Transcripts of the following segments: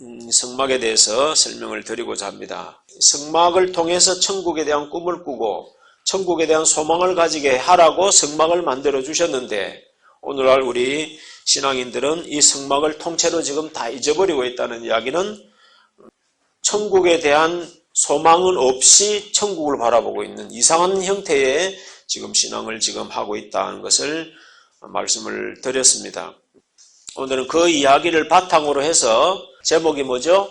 성막에 대해서 설명을 드리고자 합니다. 성막을 통해서 천국에 대한 꿈을 꾸고 천국에 대한 소망을 가지게 하라고 성막을 만들어 주셨는데, 오늘날 우리 신앙인들은 이 성막을 통째로 지금 다 잊어버리고 있다는 이야기는 천국에 대한 소망은 없이 천국을 바라보고 있는 이상한 형태의 지금 신앙을 지금 하고 있다는 것을 말씀을 드렸습니다. 오늘은 그 이야기를 바탕으로 해서 제목이 뭐죠?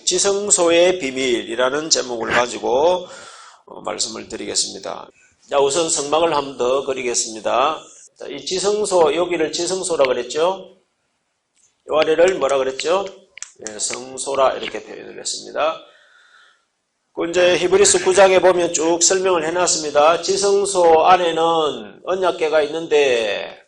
지성소의 비밀이라는 제목을 가지고 말씀을 드리겠습니다. 자, 우선 성막을 한 번 더 그리겠습니다. 자, 이 지성소, 여기를 지성소라 그랬죠? 이 아래를 뭐라 그랬죠? 성소라 이렇게 표현을 했습니다. 이제 히브리서 9장에 보면 쭉 설명을 해놨습니다. 지성소 안에는 언약궤가 있는데,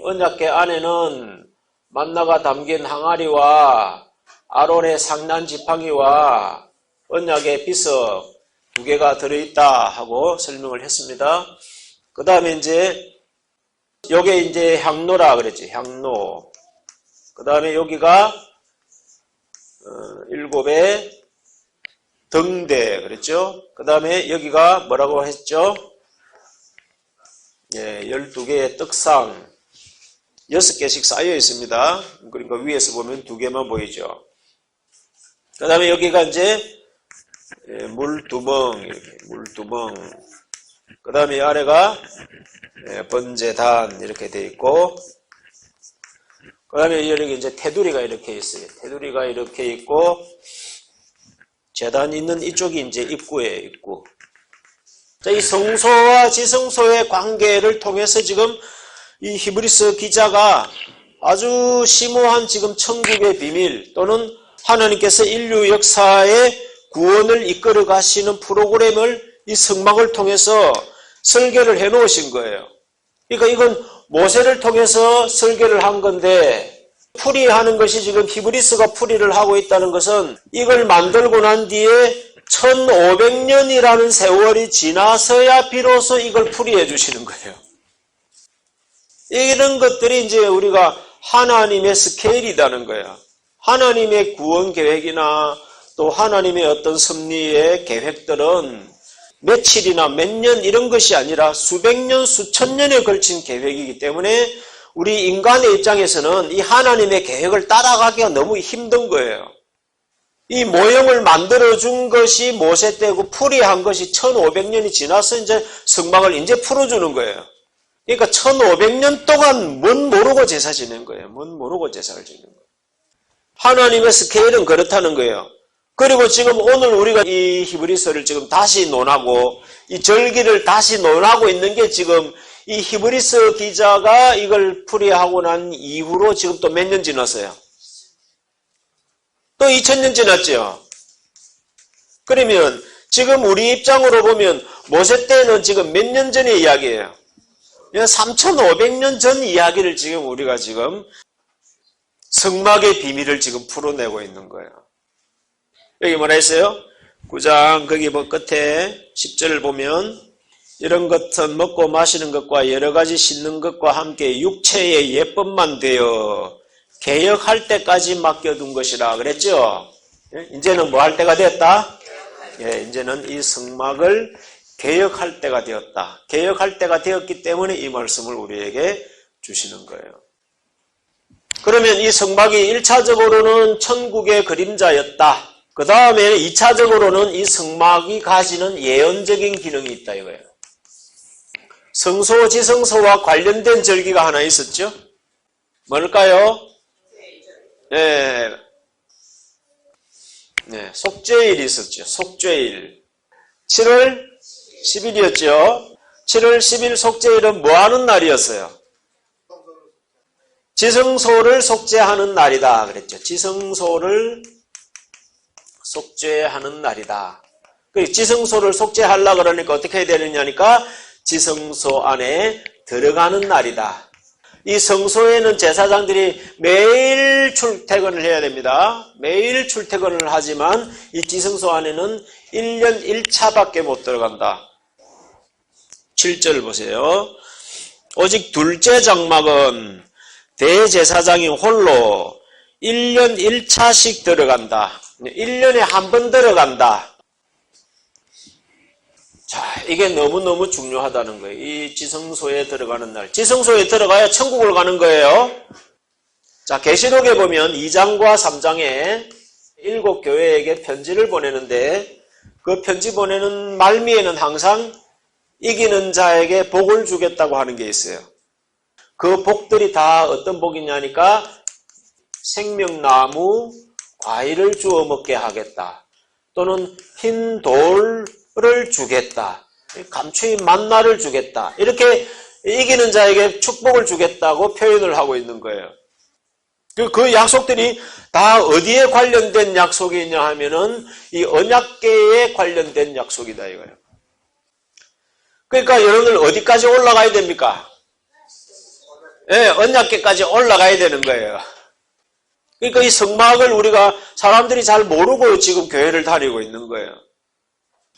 언약궤 안에는 만나가 담긴 항아리와 아론의 상난 지팡이와 언약의 비석 2개가 들어있다 하고 설명을 했습니다. 그 다음에 이제 요게 이제 향로라 그랬지. 향로. 그 다음에 여기가 7의 등대 그랬죠. 그 다음에 여기가 뭐라고 했죠? 12개의 떡상 6개씩 쌓여 있습니다. 그러니까 위에서 보면 2개만 보이죠. 그 다음에 여기가 이제 물두멍, 이렇게 물두멍. 그 다음에 아래가 번제단 이렇게 되어 있고, 그 다음에 여기 이제 테두리가 이렇게 있어요. 테두리가 이렇게 있고, 제단이 있는 이쪽이 이제 입구예요, 입구. 자, 이 성소와 지성소의 관계를 통해서 지금 이 히브리서 기자가 아주 심오한 지금 천국의 비밀 또는 하나님께서 인류 역사의 구원을 이끌어 가시는 프로그램을 이 성막을 통해서 설계를 해 놓으신 거예요. 그러니까 이건 모세를 통해서 설계를 한 건데, 풀이하는 것이 지금 히브리서가 풀이를 하고 있다는 것은 이걸 만들고 난 뒤에 1500년이라는 세월이 지나서야 비로소 이걸 풀이해 주시는 거예요. 이런 것들이 이제 우리가 하나님의 스케일이라는 거예요. 하나님의 구원 계획이나 또 하나님의 어떤 섭리의 계획들은 며칠이나 몇 년 이런 것이 아니라 수백 년, 수천 년에 걸친 계획이기 때문에 우리 인간의 입장에서는 이 하나님의 계획을 따라가기가 너무 힘든 거예요. 이 모형을 만들어준 것이 모세 때고 풀이한 것이 1500년이 지나서 이제 성막을 이제 풀어주는 거예요. 그러니까 1500년 동안 뭔 모르고 제사 지낸 거예요. 뭔 모르고 제사를 지낸 거예요. 하나님의 스케일은 그렇다는 거예요. 그리고 지금 오늘 우리가 이 히브리서를 지금 다시 논하고 이 절기를 다시 논하고 있는 게 지금 이 히브리서 기자가 이걸 풀이하고 난 이후로 지금 또 몇 년 지났어요? 또 2000년 지났죠? 그러면 지금 우리 입장으로 보면 모세 때는 지금 몇 년 전의 이야기예요? 3500년 전 이야기를 지금 우리가 지금 성막의 비밀을 지금 풀어내고 있는 거예요. 여기 뭐라 했어요? 9장 거기 끝에 10절을 보면 이런 것은 먹고 마시는 것과 여러 가지 씻는 것과 함께 육체의 예법만 되어 개혁할 때까지 맡겨둔 것이라 그랬죠? 이제는 뭐 할 때가 되었다? 이제는 이 성막을 개혁할 때가 되었다. 개혁할 때가 되었기 때문에 이 말씀을 우리에게 주시는 거예요. 그러면 이 성막이 1차적으로는 천국의 그림자였다. 그 다음에 2차적으로는 이 성막이 가지는 예언적인 기능이 있다 이거예요. 성소, 지성소와 관련된 절기가 하나 있었죠? 뭘까요? 속죄일이 있었죠. 속죄일. 7월 10일이었죠. 7월 10일 속죄일은 뭐 하는 날이었어요? 지성소를 속죄하는 날이다 그랬죠. 지성소를 속죄하는 날이다. 지성소를 속죄하려고 그러니까 어떻게 해야 되느냐니까 지성소 안에 들어가는 날이다. 이 성소에는 제사장들이 매일 출퇴근을 해야 됩니다. 매일 출퇴근을 하지만 이 지성소 안에는 1년 1차밖에 못 들어간다. 7절 보세요. 오직 둘째 장막은 대제사장이 홀로 1년 1차씩 들어간다. 1년에 한 번 들어간다. 자, 이게 너무너무 중요하다는 거예요. 이 지성소에 들어가는 날. 지성소에 들어가야 천국을 가는 거예요. 자, 계시록에 보면 2장과 3장에 7교회에게 편지를 보내는데 그 편지 보내는 말미에는 항상 이기는 자에게 복을 주겠다고 하는 게 있어요. 그 복들이 다 어떤 복이냐니까 생명나무 과일을 주워 먹게 하겠다. 또는 흰 돌을 주겠다. 감추인 만나를 주겠다. 이렇게 이기는 자에게 축복을 주겠다고 표현을 하고 있는 거예요. 그 약속들이 다 어디에 관련된 약속이 있냐 하면은 이 언약궤에 관련된 약속이다 이거예요. 그러니까 여러분들 어디까지 올라가야 됩니까? 예, 언약궤까지 올라가야 되는 거예요. 그러니까 이 성막을 우리가 사람들이 잘 모르고 지금 교회를 다니고 있는 거예요.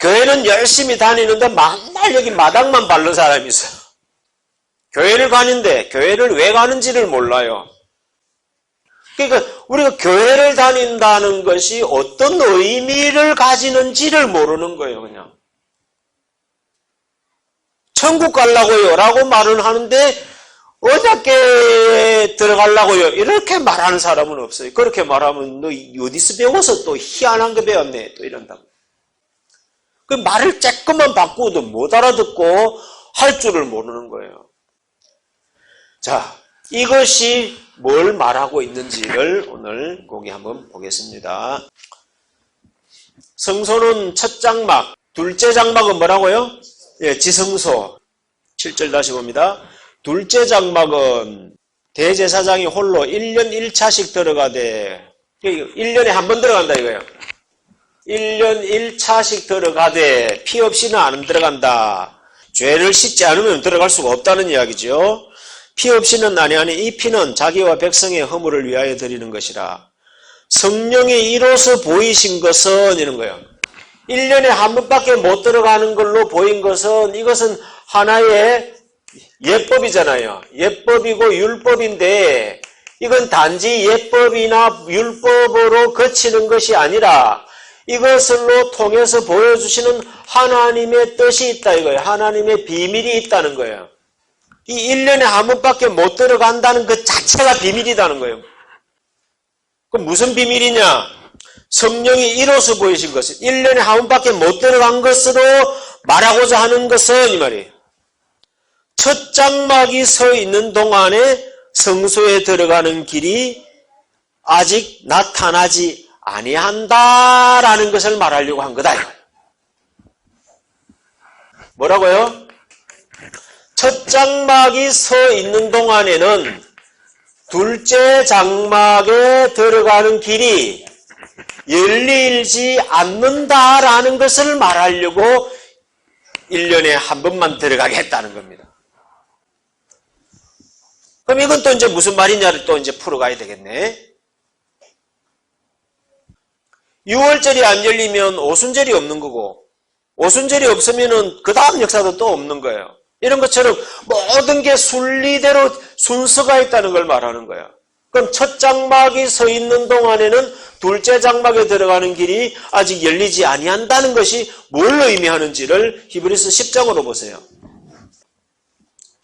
교회는 열심히 다니는데 맨날 여기 마당만 밟는 사람이 있어요. 교회를 가는데 교회를 왜 가는지를 몰라요. 그러니까 우리가 교회를 다닌다는 것이 어떤 의미를 가지는지를 모르는 거예요, 그냥. 천국 가려고요 라고 말은 하는데 언약궤에 들어가려고요 이렇게 말하는 사람은 없어요. 그렇게 말하면 너 어디서 배워서 또 희한한 거 배웠네 또 이런다고. 그 말을 조금만 바꾸어도 못 알아듣고 할 줄을 모르는 거예요. 자, 이것이 뭘 말하고 있는지를 오늘 거기 한번 보겠습니다. 성소는 첫 장막, 둘째 장막은 뭐라고요? 예, 지성소. 7절 다시 봅니다. 둘째 장막은 대제사장이 홀로 1년 1차씩 들어가되 1년에 한 번 들어간다 이거예요. 1년 1차씩 들어가되 피 없이는 안 들어간다. 죄를 씻지 않으면 들어갈 수가 없다는 이야기죠. 피 없이는 아니하니 이 피는 자기와 백성의 허물을 위하여 드리는 것이라. 성령의 이로서 보이신 것은 이런 거예요. 1년에 한 번밖에 못 들어가는 걸로 보인 것은 이것은 하나의 예법이잖아요. 예법이고 율법인데 이건 단지 예법이나 율법으로 거치는 것이 아니라 이것을로 통해서 보여주시는 하나님의 뜻이 있다 이거예요. 하나님의 비밀이 있다는 거예요. 이 1년에 한 번밖에 못 들어간다는 그 자체가 비밀이라는 거예요. 그럼 무슨 비밀이냐? 성령이 이로써 보이신 것은 1년에 한 번밖에 못 들어간 것으로 말하고자 하는 것은 이 말이에요. 첫 장막이 서 있는 동안에 성소에 들어가는 길이 아직 나타나지 아니한다라는 것을 말하려고 한 거다. 뭐라고요? 첫 장막이 서 있는 동안에는 둘째 장막에 들어가는 길이 열리지 않는다라는 것을 말하려고 1년에 한 번만 들어가게 했다는 겁니다. 그럼 이건 또 이제 무슨 말이냐를 또 이제 풀어가야 되겠네. 6월절이 안 열리면 오순절이 없는 거고, 오순절이 없으면은 그 다음 역사도 또 없는 거예요. 이런 것처럼 모든 게 순리대로 순서가 있다는 걸 말하는 거예요. 그럼 첫 장막이 서 있는 동안에는 둘째 장막에 들어가는 길이 아직 열리지 아니한다는 것이 뭘 의미하는지를 히브리서 10장으로 보세요.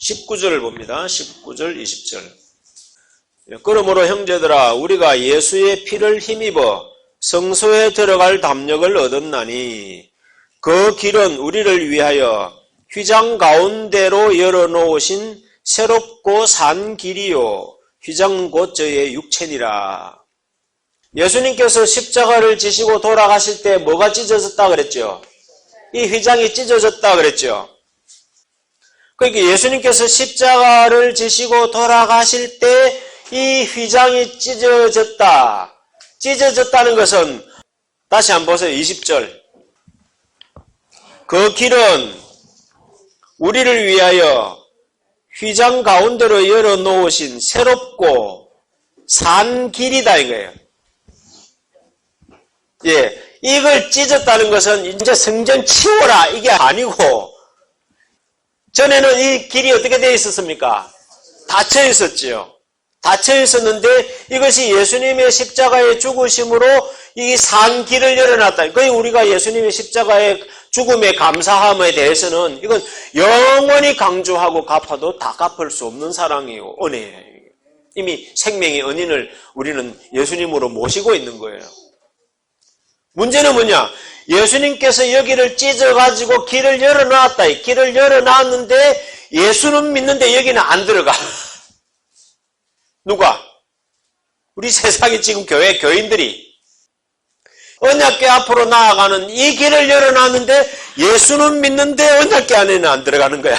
19절을 봅니다. 19절, 20절. 그러므로 형제들아 우리가 예수의 피를 힘입어 성소에 들어갈 담력을 얻었나니 그 길은 우리를 위하여 휘장 가운데로 열어놓으신 새롭고 산 길이요 휘장 곧 저의 육체니라. 예수님께서 십자가를 지시고 돌아가실 때 뭐가 찢어졌다 그랬죠? 이 휘장이 찢어졌다 그랬죠? 그러니까 예수님께서 십자가를 지시고 돌아가실 때 이 휘장이 찢어졌다. 찢어졌다는 것은 다시 한번 보세요. 20절. 그 길은 우리를 위하여 휘장 가운데로 열어놓으신 새롭고 산 길이다 이거예요. 예, 이걸 찢었다는 것은 이제 성전 치워라 이게 아니고 전에는 이 길이 어떻게 되어 있었습니까? 닫혀 있었지요. 닫혀 있었는데 이것이 예수님의 십자가의 죽으심으로 이 산 길을 열어놨다. 거의 우리가 예수님의 십자가의 죽음의 감사함에 대해서는 이건 영원히 강조하고 갚아도 다 갚을 수 없는 사랑이요, 은혜예요. 이미 생명의 은인을 우리는 예수님으로 모시고 있는 거예요. 문제는 뭐냐? 예수님께서 여기를 찢어가지고 길을 열어놨다. 길을 열어놨는데 예수는 믿는데 여기는 안 들어가. 누가? 우리 세상에 지금 교인들이 언약궤 앞으로 나아가는 이 길을 열어놨는데 예수는 믿는데 언약궤 안에는 안 들어가는 거야.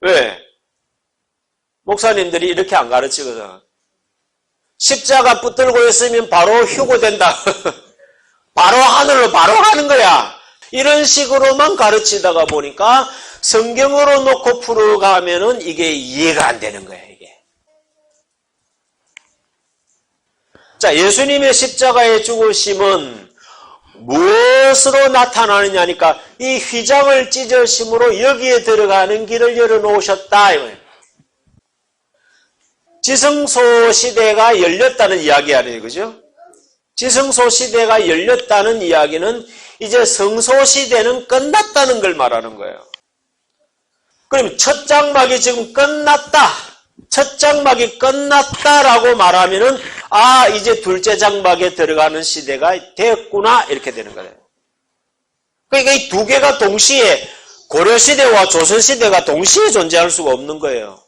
왜? 목사님들이 이렇게 안 가르치거든. 십자가 붙들고 있으면 바로 휴고된다. 바로 하늘로 바로 가는 거야. 이런 식으로만 가르치다가 보니까 성경으로 놓고 풀어가면은 이게 이해가 안 되는 거야, 이게. 자, 예수님의 십자가의 죽으심은 무엇으로 나타나느냐니까 이 휘장을 찢으심으로 여기에 들어가는 길을 열어놓으셨다. 지성소 시대가 열렸다는 이야기 아니에요, 그죠? 지성소 시대가 열렸다는 이야기는 이제 성소 시대는 끝났다는 걸 말하는 거예요. 그럼 첫 장막이 지금 끝났다. 첫 장막이 끝났다라고 말하면은 아, 이제 둘째 장막에 들어가는 시대가 됐구나 이렇게 되는 거예요. 그러니까 이 두 개가 동시에 고려시대와 조선시대가 동시에 존재할 수가 없는 거예요.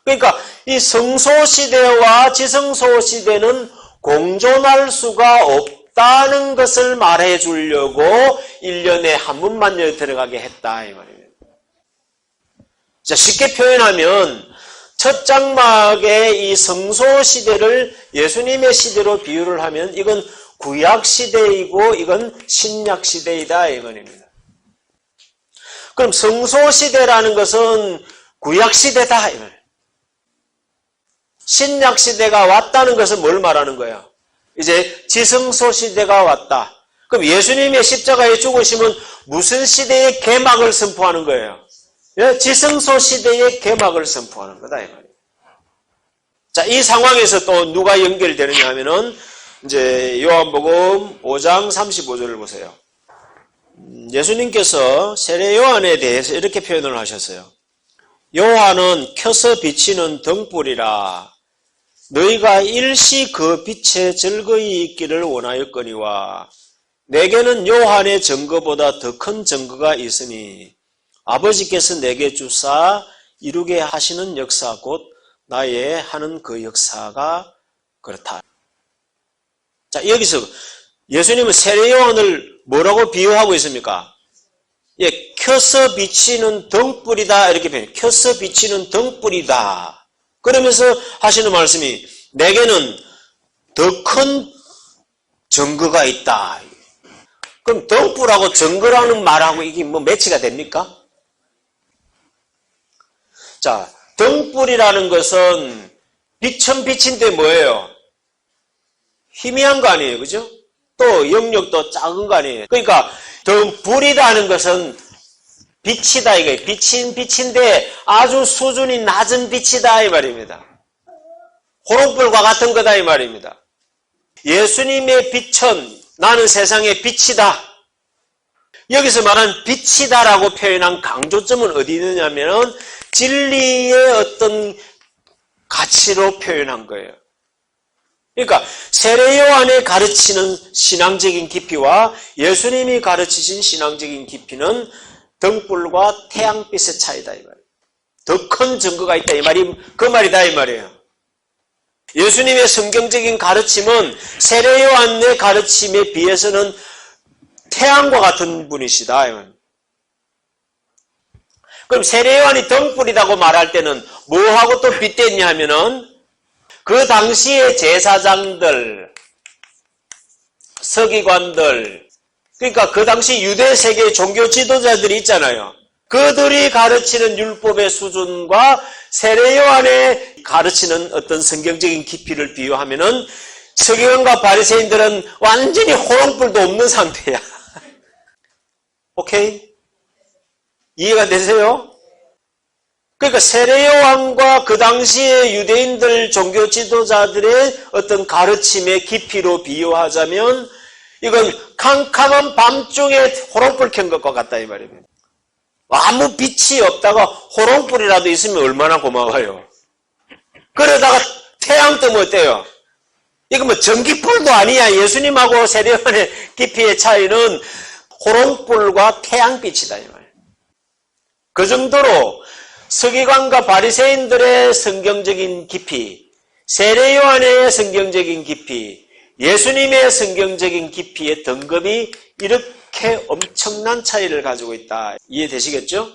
그러니까 이 성소시대와 지성소시대는 공존할 수가 없다는 것을 말해 주려고 1년에 한 번만 들어가게 했다 이 말이에요. 자, 쉽게 표현하면 첫 장막의 이 성소시대를 예수님의 시대로 비유를 하면 이건 구약시대이고 이건 신약시대이다 이 말입니다. 그럼 성소시대라는 것은 구약시대다 이 말이에요. 신약시대가 왔다는 것은 뭘 말하는 거예요? 이제 지성소시대가 왔다. 그럼 예수님의 십자가의 죽으심은 무슨 시대의 개막을 선포하는 거예요? 지성소시대의 개막을 선포하는 거다 이 말이에요. 자, 이 상황에서 또 누가 연결되느냐 하면은 이제 요한복음 5장 35절을 보세요. 예수님께서 세례 요한에 대해서 이렇게 표현을 하셨어요. 요한은 켜서 비치는 등불이라 너희가 일시 그 빛에 즐거이 있기를 원하였거니와 내게는 요한의 증거보다 더 큰 증거가 있으니 아버지께서 내게 주사 이루게 하시는 역사 곧 나의 하는 그 역사가 그렇다. 자, 여기서 예수님은 세례 요한을 뭐라고 비유하고 있습니까? 예, 켜서 비치는 등불이다 이렇게 표현해요. 켜서 비치는 등불이다. 그러면서 하시는 말씀이 내게는 더 큰 증거가 있다. 그럼 등불하고 증거라는 말하고 이게 뭐 매치가 됩니까? 자, 등불이라는 것은 빛은 빛인데 뭐예요? 희미한 거 아니에요, 그죠? 또 영역도 작은 거 아니에요. 그러니까 등불이라는 것은 빛이다 이거예요. 빛인 빛인데 아주 수준이 낮은 빛이다 이 말입니다. 호롱불과 같은 거다 이 말입니다. 예수님의 빛은 나는 세상의 빛이다. 여기서 말한 빛이다라고 표현한 강조점은 어디 있느냐면 진리의 어떤 가치로 표현한 거예요. 그러니까 세례 요한이 가르치는 신앙적인 깊이와 예수님이 가르치신 신앙적인 깊이는 등불과 태양빛의 차이다 이 말이에요. 더 큰 증거가 있다 이 말이 그 말이다 이 말이에요. 예수님의 성경적인 가르침은 세례 요한의 가르침에 비해서는 태양과 같은 분이시다 이 말이에요. 그럼 세례 요한이 등불이라고 말할 때는 뭐하고 또 빗댔냐 하면은 그 당시의 제사장들, 서기관들, 그러니까 그 당시 유대 세계의 종교 지도자들이 있잖아요. 그들이 가르치는 율법의 수준과 세례 요한의 가르치는 어떤 성경적인 깊이를 비유하면은 서기관과 바리새인들은 완전히 호롱불도 없는 상태야. 오케이? 이해가 되세요? 그러니까 세례요한과 그 당시의 유대인들 종교 지도자들의 어떤 가르침의 깊이로 비유하자면 이건 캄캄한 밤중에 호롱불 켠 것과 같다 이 말입니다. 아무 빛이 없다가 호롱불이라도 있으면 얼마나 고마워요. 그러다가 태양 뜨면 어때요? 이거 뭐 전기불도 아니야. 예수님하고 세례요한의 깊이의 차이는 호롱불과 태양빛이다 이 말이에요. 그 정도로 서기관과 바리새인들의 성경적인 깊이, 세례요한의 성경적인 깊이, 예수님의 성경적인 깊이의 등급이 이렇게 엄청난 차이를 가지고 있다. 이해되시겠죠?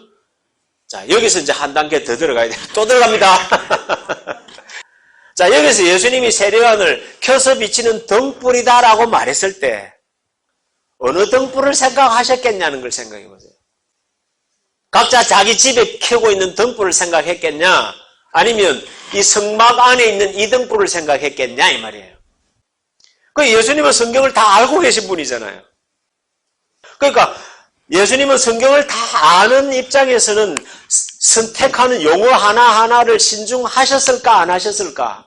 자, 여기서 이제 한 단계 더 들어가야 돼요. 또 들어갑니다. 자, 여기서 예수님이 세례요한을 켜서 비치는 등불이다라고 말했을 때 어느 등불을 생각하셨겠냐는 걸 생각해 보세요. 각자 자기 집에 켜고 있는 등불을 생각했겠냐? 아니면 이 성막 안에 있는 이 등불을 생각했겠냐? 이 말이에요. 그 예수님은 성경을 다 알고 계신 분이잖아요. 그러니까 예수님은 성경을 다 아는 입장에서는 선택하는 용어 하나하나를 신중하셨을까 안 하셨을까?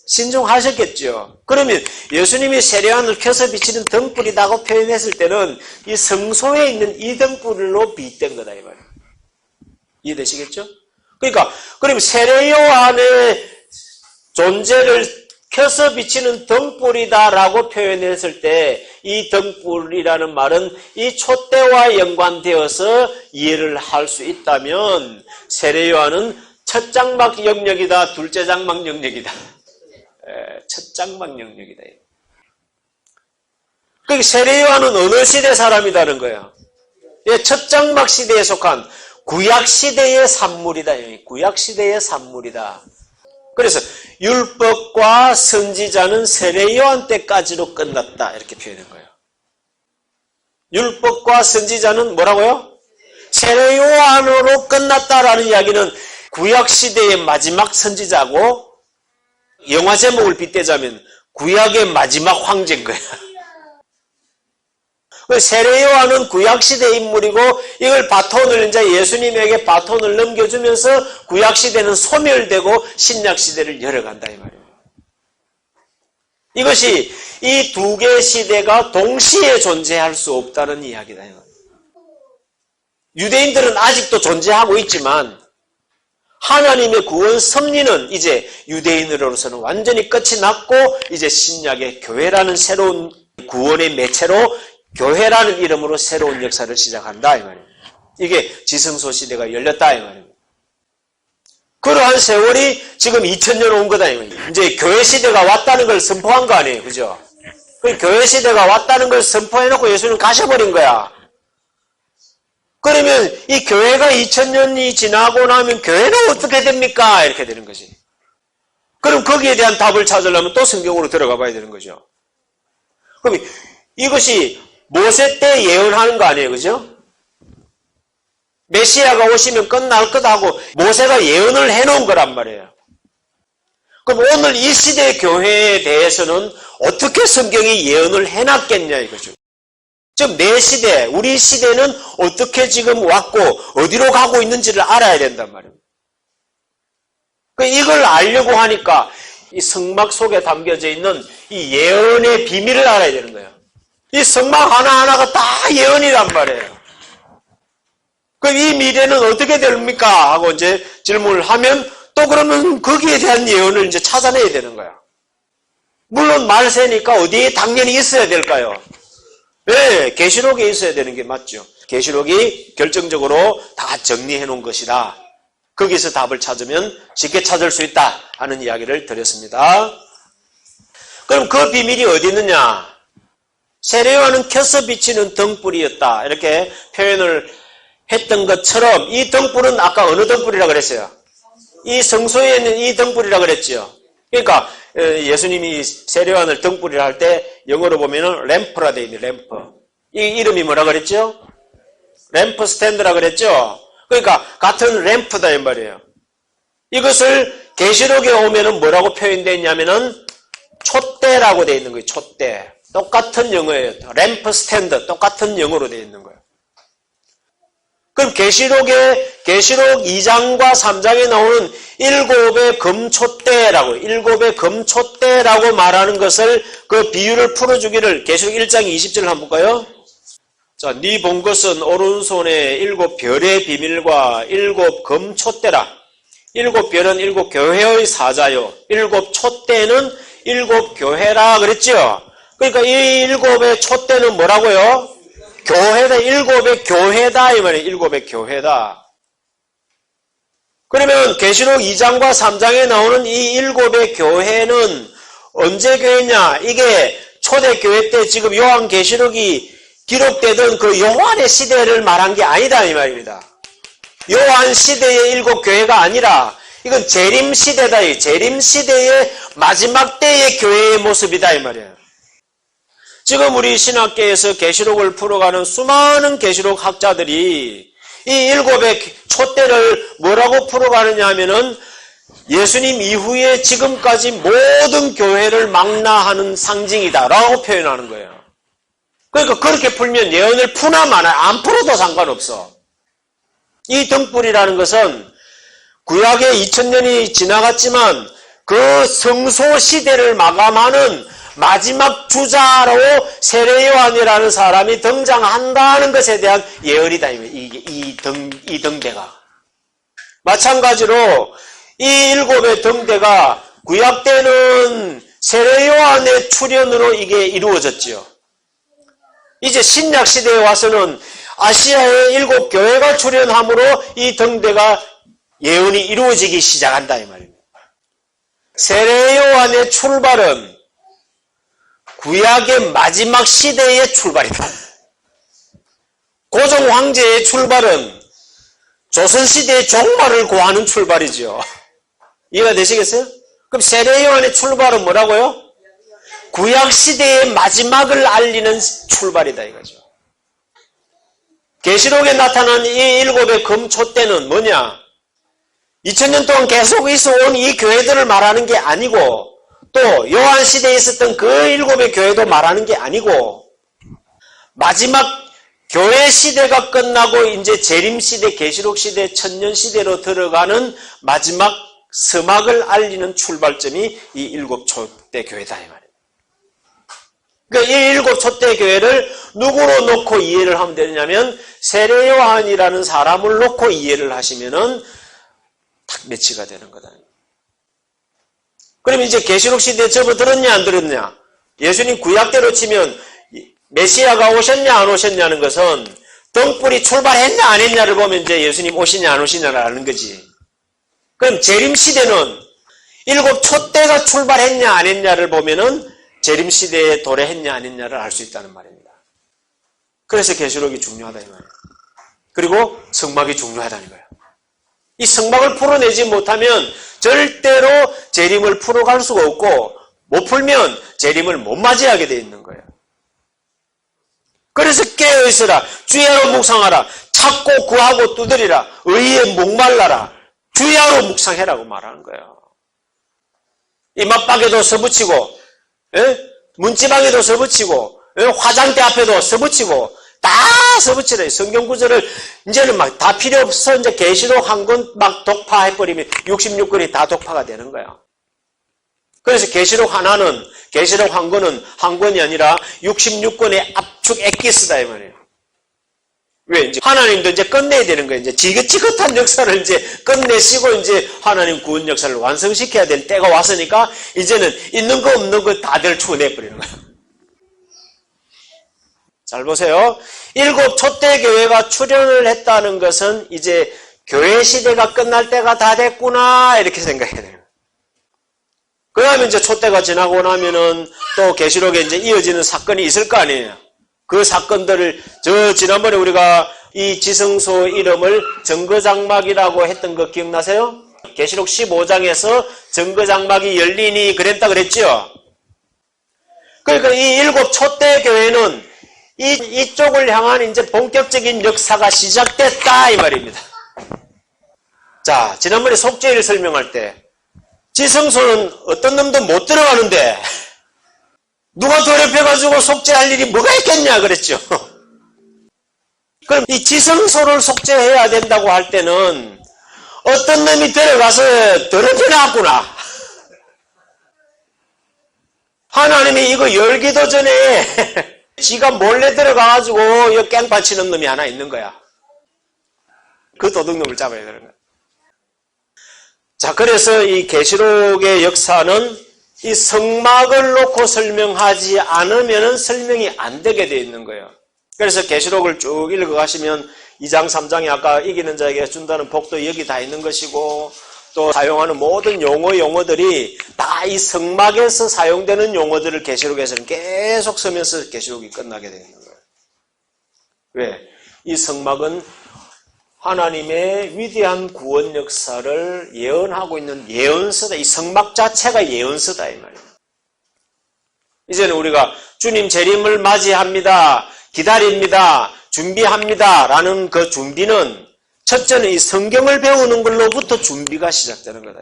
신중하셨겠죠. 그러면 예수님이 세례요한을 켜서 비치는 등불이라고 표현했을 때는 이 성소에 있는 이 등불로 빗댄 거다 이 말이에요. 이해되시겠죠? 그러니까 그럼 세례요한의 존재를 켜서 비치는 등불이다라고 표현했을 때 이 등불이라는 말은 이 촛대와 연관되어서 이해를 할 수 있다면 세례요한은 첫 장막 영역이다, 둘째 장막 영역이다. 첫 장막 영역이다. 그러니까 세례요한은 어느 시대 사람이라는 거예요? 첫 장막 시대에 속한 구약 시대의 산물이다. 구약 시대의 산물이다. 그래서 율법과 선지자는 세례요한 때까지로 끝났다. 이렇게 표현한 거예요. 율법과 선지자는 뭐라고요? 세례요한으로 끝났다라는 이야기는 구약 시대의 마지막 선지자고 영화 제목을 빗대자면 구약의 마지막 황제인 거야. 세례요한은 구약시대 인물이고 이걸 바톤을 이제 예수님에게 바톤을 넘겨주면서 구약시대는 소멸되고 신약시대를 열어간다 이 말이에요. 이것이 이 두 개의 시대가 동시에 존재할 수 없다는 이야기다. 유대인들은 아직도 존재하고 있지만 하나님의 구원 섭리는 이제 유대인으로서는 완전히 끝이 났고 이제 신약의 교회라는 새로운 구원의 매체로 교회라는 이름으로 새로운 역사를 시작한다 이 말입니다. 이게 지성소 시대가 열렸다 이 말입니다. 그러한 세월이 지금 2000년 온 거다 이 말입니다. 이제 교회 시대가 왔다는 걸 선포한 거 아니에요, 그죠? 그 교회 시대가 왔다는 걸 선포해놓고 예수는 가셔버린 거야. 그러면 이 교회가 2000년이 지나고 나면 교회는 어떻게 됩니까? 이렇게 되는 거지. 그럼 거기에 대한 답을 찾으려면 또 성경으로 들어가 봐야 되는 거죠. 그럼 이것이 모세 때 예언하는 거 아니에요, 그죠? 메시아가 오시면 끝날 거다고 모세가 예언을 해놓은 거란 말이에요. 그럼 오늘 이 시대의 교회에 대해서는 어떻게 성경이 예언을 해놨겠냐 이거죠. 즉 내 시대, 우리 시대는 어떻게 지금 왔고 어디로 가고 있는지를 알아야 된단 말이에요. 이걸 알려고 하니까 이 성막 속에 담겨져 있는 이 예언의 비밀을 알아야 되는 거예요. 이 성막 하나하나가 다 예언이란 말이에요. 그럼 이 미래는 어떻게 됩니까? 하고 이제 질문을 하면 또 그러면 거기에 대한 예언을 이제 찾아내야 되는 거야. 물론 말세니까 어디에 당연히 있어야 될까요? 네, 계시록에 있어야 되는 게 맞죠. 계시록이 결정적으로 다 정리해 놓은 것이다. 거기서 답을 찾으면 쉽게 찾을 수 있다 하는 이야기를 드렸습니다. 그럼 그 비밀이 어디 있느냐? 세례요한은 켜서 비치는 등불이었다. 이렇게 표현을 했던 것처럼 이 등불은 아까 어느 등불이라고 그랬어요? 이 성소에 있는 이 등불이라고 그랬죠. 그러니까 예수님이 세례요한을 등불이라 할 때 영어로 보면은 램프라 되어 있는 램프. 이 이름이 뭐라 그랬죠? 램프 스탠드라 그랬죠. 그러니까 같은 램프다 이 말이에요. 이것을 계시록에 오면은 뭐라고 표현되어 있냐면은 촛대라고 되어 있는 거예요. 촛대. 똑같은 영어예요. 램프 스탠드 똑같은 영어로 되어 있는 거예요. 그럼 계시록 2장과 3장에 나오는 일곱의 금촛대라고, 일곱의 금촛대라고 말하는 것을, 그 비유를 풀어주기를 계시록 1장 20절 한번 볼까요? 자, 네 본 것은 오른손에 일곱 별의 비밀과 일곱 금촛대라. 일곱 별은 일곱 교회의 사자요. 일곱 촛대는 일곱 교회라 그랬죠? 그러니까 이 일곱의 촛대는 뭐라고요? 교회다. 일곱의 교회다 이 말이에요. 일곱의 교회다. 그러면 계시록 2장과 3장에 나오는 이 일곱의 교회는 언제 교회냐? 이게 초대교회 때 지금 요한계시록이 기록되던 그 요한의 시대를 말한 게 아니다 이 말입니다. 요한 시대의 일곱 교회가 아니라 이건 재림 시대다. 재림 시대의 마지막 때의 교회의 모습이다 이 말이에요. 지금 우리 신학계에서 계시록을 풀어가는 수많은 계시록 학자들이 이 일곱의 촛대를 뭐라고 풀어가느냐 하면은 예수님 이후에 지금까지 모든 교회를 망라하는 상징이다 라고 표현하는 거예요. 그러니까 그렇게 풀면 예언을 푸나 마나 안 풀어도 상관없어. 이 등불이라는 것은 구약의 2000년이 지나갔지만 그 성소 시대를 마감하는 마지막 주자로 세례 요한이라는 사람이 등장한다는 것에 대한 예언이다. 이 등대가. 마찬가지로 이 일곱의 등대가 구약 때는 세례 요한의 출현으로 이게 이루어졌지요. 이제 신약 시대에 와서는 아시아의 일곱 교회가 출현함으로 이 등대가 예언이 이루어지기 시작한다 이 말입니다. 세례 요한의 출발은 구약의 마지막 시대의 출발이다. 고종 황제의 출발은 조선시대의 종말을 고하는 출발이죠. 이해가 되시겠어요? 그럼 세례 요한의 출발은 뭐라고요? 구약시대의 마지막을 알리는 출발이다 이거죠. 계시록에 나타난 이 일곱의 금촛대는 뭐냐? 2000년 동안 계속 있어온 이 교회들을 말하는 게 아니고 또 요한 시대에 있었던 그 일곱의 교회도 말하는 게 아니고 마지막 교회 시대가 끝나고 이제 재림 시대, 계시록 시대, 천년 시대로 들어가는 마지막 서막을 알리는 출발점이 이 일곱 촛대 교회다 이 말이에요. 그러니까 이 일곱 촛대 교회를 누구로 놓고 이해를 하면 되느냐면 세례 요한이라는 사람을 놓고 이해를 하시면은 딱 매치가 되는 거다. 그럼 이제 계시록 시대에 접어들었냐 안 들었냐? 예수님 구약대로 치면 메시아가 오셨냐 안 오셨냐는 것은 등불이 출발했냐 안 했냐를 보면 이제 예수님 오시냐 안 오시냐를 아는 거지. 그럼 재림 시대는 일곱 촛대가 출발했냐 안 했냐를 보면은 재림 시대에 도래했냐 안 했냐를 알 수 있다는 말입니다. 그래서 계시록이 중요하다 이 말이에요. 그리고 성막이 중요하다는 거예요. 이 성막을 풀어내지 못하면 절대로 재림을 풀어갈 수가 없고 못 풀면 재림을 못 맞이하게 돼 있는 거예요. 그래서 깨어있으라, 주야로 묵상하라, 찾고 구하고 두드리라, 의에 목말라라, 주야로 묵상해라고 말하는 거예요. 이 맞박에도 서붙이고 문지방에도 서붙이고 화장대 앞에도 서붙이고 다 서붙이래. 성경 구절을 이제는 막 다 필요 없어. 이제 계시록 한 권 막 독파해버리면 66권이 다 독파가 되는 거야. 그래서 계시록 하나는, 계시록 한 권은 한 권이 아니라 66권의 압축 엑기스다 이 말이에요. 왜? 이제 하나님도 이제 끝내야 되는 거예요. 이제 지긋지긋한 역사를 이제 끝내시고 이제 하나님 구원 역사를 완성시켜야 될 때가 왔으니까 이제는 있는 거 없는 거 다들 추내버리는 거예요. 잘 보세요. 일곱 촛대 교회가 출현을 했다는 것은 이제 교회 시대가 끝날 때가 다 됐구나 이렇게 생각해야 돼요. 그 다음에 이제 촛대가 지나고 나면은 또 계시록에 이제 이어지는 사건이 있을 거 아니에요. 그 사건들을 지난번에 우리가 이 지성소 이름을 정거장막이라고 했던 거 기억나세요? 계시록 15장에서 정거장막이 열리니 그랬다 그랬죠? 그러니까 이 일곱 촛대 교회는 이쪽을 향한 이제 본격적인 역사가 시작됐다 이 말입니다. 자, 지난번에 속죄를 설명할 때 지성소는 어떤 놈도 못 들어가는데 누가 더럽혀가지고 속죄할 일이 뭐가 있겠냐 그랬죠. 그럼 이 지성소를 속죄해야 된다고 할 때는 어떤 놈이 들어가서 더럽혀놨구나. 하나님이 이거 열기도 전에 지가 몰래 들어가가지고 이 깽판 치는 놈이 하나 있는 거야. 그 도둑놈을 잡아야 되는 거야. 자, 그래서 이 계시록의 역사는 이 성막을 놓고 설명하지 않으면 설명이 안 되게 되어 있는 거예요. 그래서 계시록을 쭉 읽어가시면 2장, 3장에 아까 이기는 자에게 준다는 복도 여기 다 있는 것이고 또 사용하는 모든 용어들이 다 이 성막에서 사용되는 용어들을 계시록에서는 계속 쓰면서 계시록이 끝나게 되는 거예요. 왜? 이 성막은 하나님의 위대한 구원 역사를 예언하고 있는 예언서다. 이 성막 자체가 예언서다 이 말이에요. 이제는 우리가 주님 재림을 맞이합니다. 기다립니다. 준비합니다. 라는 그 준비는 첫째는 이 성경을 배우는 걸로부터 준비가 시작되는 거다.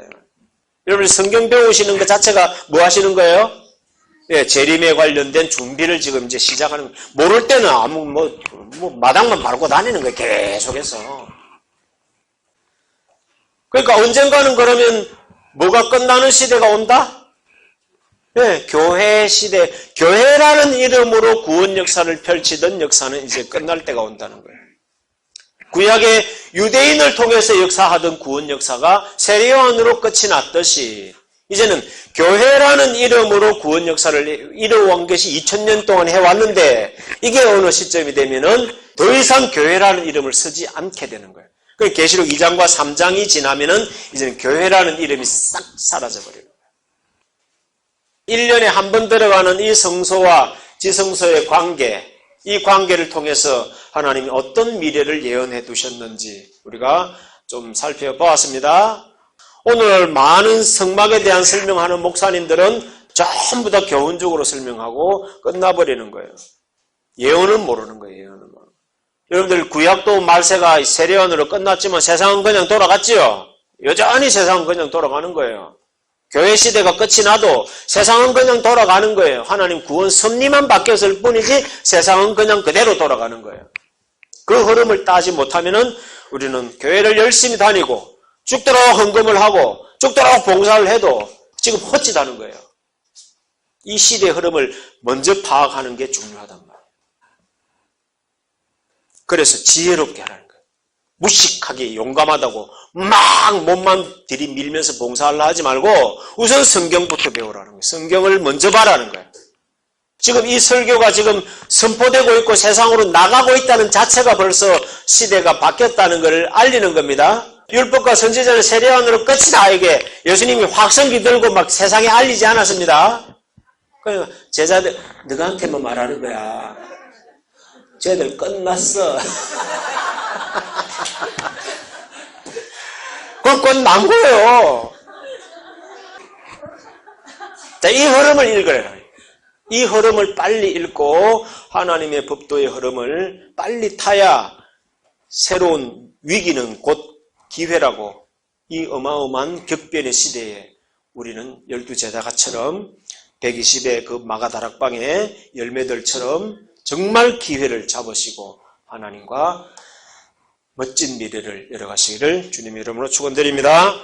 여러분 성경 배우시는 것 자체가 뭐 하시는 거예요? 예, 재림에 관련된 준비를 지금 이제 시작하는 거예요. 모를 때는 아무 마당만 밟고 다니는 거예요. 계속해서. 그러니까 언젠가는 그러면 뭐가 끝나는 시대가 온다? 네, 교회 시대, 교회라는 이름으로 구원 역사를 펼치던 역사는 이제 끝날 때가 온다는 거예요. 구약의 유대인을 통해서 역사하던 구원 역사가 세례요한으로 끝이 났듯이 이제는 교회라는 이름으로 구원 역사를 이뤄온 것이 2000년 동안 해왔는데 이게 어느 시점이 되면은 더 이상 교회라는 이름을 쓰지 않게 되는 거예요. 그 계시록 2장과 3장이 지나면은 이제는 교회라는 이름이 싹 사라져버려요. 1년에 한 번 들어가는 이 성소와 지성소의 관계, 이 관계를 통해서 하나님이 어떤 미래를 예언해 두셨는지 우리가 좀 살펴보았습니다. 오늘 많은 성막에 대한 설명하는 목사님들은 전부 다 교훈적으로 설명하고 끝나버리는 거예요. 예언은 모르는 거예요. 예언은 모르는 거예요. 여러분들 구약도 말세가 세례요한으로 끝났지만 세상은 그냥 돌아갔지요. 여전히 세상은 그냥 돌아가는 거예요. 교회 시대가 끝이 나도 세상은 그냥 돌아가는 거예요. 하나님 구원 섭리만 바뀌었을 뿐이지 세상은 그냥 그대로 돌아가는 거예요. 그 흐름을 따지 못하면은 우리는 교회를 열심히 다니고 죽도록 헌금을 하고 죽도록 봉사를 해도 지금 헛짓하는 거예요. 이 시대의 흐름을 먼저 파악하는 게 중요하단 말이에요. 그래서 지혜롭게 하라는 거예요. 무식하게 용감하다고 막 몸만 들이밀면서 봉사하려 하지 말고 우선 성경부터 배우라는 거예요. 성경을 먼저 봐라는 거예요. 지금 이 설교가 지금 선포되고 있고 세상으로 나가고 있다는 자체가 벌써 시대가 바뀌었다는 걸 알리는 겁니다. 율법과 선지자는 세례요한으로 끝이다. 이게 예수님이 확성기 들고 막 세상에 알리지 않았습니다. 그래서 제자들 너한테만 말하는 거야. 쟤들 끝났어. 그건 끝난 거예요. 자, 이 흐름을 읽어라. 이 흐름을 빨리 읽고 하나님의 법도의 흐름을 빨리 타야 새로운 위기는 곧 기회라고 이 어마어마한 격변의 시대에 우리는 12제자가처럼 120의 그 마가다락방의 열매들처럼 정말 기회를 잡으시고 하나님과 멋진 미래를 열어가시기를 주님의 이름으로 축원드립니다.